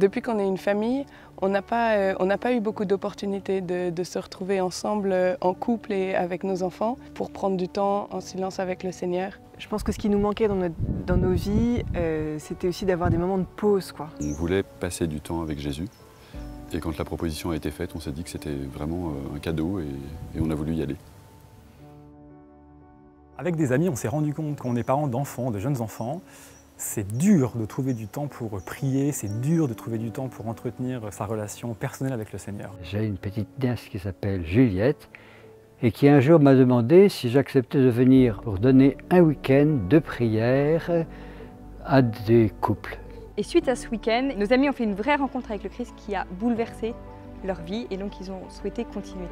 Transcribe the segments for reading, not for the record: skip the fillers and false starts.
Depuis qu'on est une famille, on n'a pas eu beaucoup d'opportunités de se retrouver ensemble en couple et avec nos enfants pour prendre du temps en silence avec le Seigneur. Je pense que ce qui nous manquait dans nos vies, c'était aussi d'avoir des moments de pause, quoi. On voulait passer du temps avec Jésus. Et quand la proposition a été faite, on s'est dit que c'était vraiment un cadeau et on a voulu y aller. Avec des amis, on s'est rendu compte qu'on est parents d'enfants, de jeunes enfants. C'est dur de trouver du temps pour prier, c'est dur de trouver du temps pour entretenir sa relation personnelle avec le Seigneur. J'ai une petite nièce qui s'appelle Juliette et qui un jour m'a demandé si j'acceptais de venir pour donner un week-end de prière à des couples. Et suite à ce week-end, nos amis ont fait une vraie rencontre avec le Christ qui a bouleversé leur vie et donc ils ont souhaité continuer.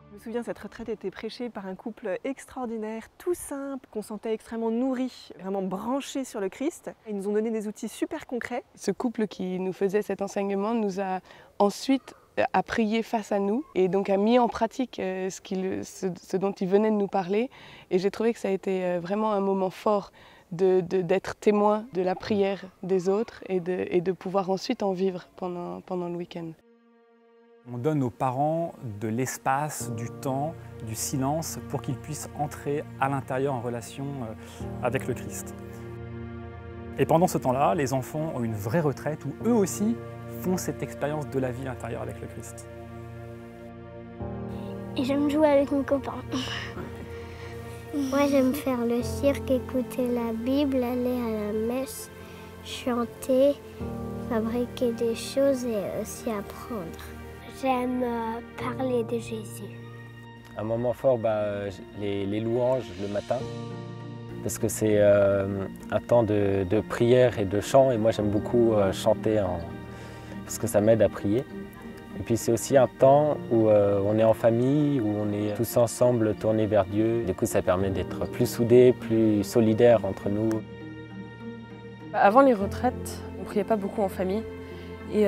Je me souviens, cette retraite était prêchée par un couple extraordinaire, tout simple, qu'on sentait extrêmement nourri, vraiment branché sur le Christ. Ils nous ont donné des outils super concrets. Ce couple qui nous faisait cet enseignement nous a ensuite a prié face à nous et donc a mis en pratique ce dont il venait de nous parler. Et j'ai trouvé que ça a été vraiment un moment fort d'être témoin de la prière des autres et de pouvoir ensuite en vivre pendant le week-end. On donne aux parents de l'espace, du temps, du silence pour qu'ils puissent entrer à l'intérieur en relation avec le Christ. Et pendant ce temps-là, les enfants ont une vraie retraite où eux aussi font cette expérience de la vie intérieure avec le Christ. Et j'aime jouer avec mes copains. Moi, j'aime faire le cirque, écouter la Bible, aller à la messe, chanter, fabriquer des choses et aussi apprendre. J'aime parler de Jésus. Un moment fort, les louanges le matin, parce que c'est un temps de prière et de chant, et moi j'aime beaucoup chanter parce que ça m'aide à prier. Et puis c'est aussi un temps où on est en famille, où on est tous ensemble tournés vers Dieu. Du coup ça permet d'être plus soudés, plus solidaires entre nous. Avant les retraites, on ne priait pas beaucoup en famille. Et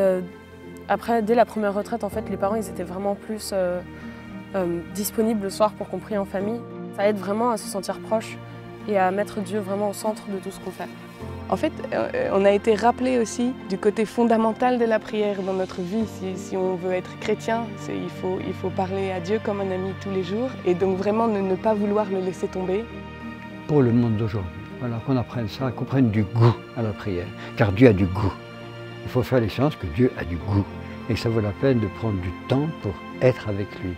après, dès la première retraite, en fait, les parents ils étaient vraiment plus disponibles le soir pour qu'on prie en famille. Ça aide vraiment à se sentir proche et à mettre Dieu vraiment au centre de tout ce qu'on fait. En fait, on a été rappelé aussi du côté fondamental de la prière dans notre vie. Si on veut être chrétien, il faut parler à Dieu comme un ami tous les jours et donc vraiment ne pas vouloir le laisser tomber. Pour le monde d'aujourd'hui, voilà, qu'on apprenne ça, qu'on prenne du goût à la prière, car Dieu a du goût. Il faut faire l'expérience que Dieu a du goût et que ça vaut la peine de prendre du temps pour être avec lui.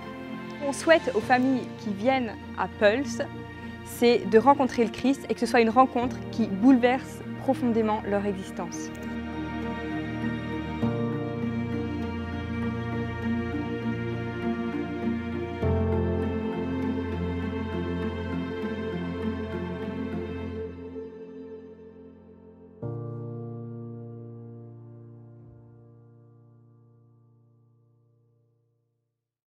On souhaite aux familles qui viennent à Pulse, c'est de rencontrer le Christ et que ce soit une rencontre qui bouleverse profondément leur existence.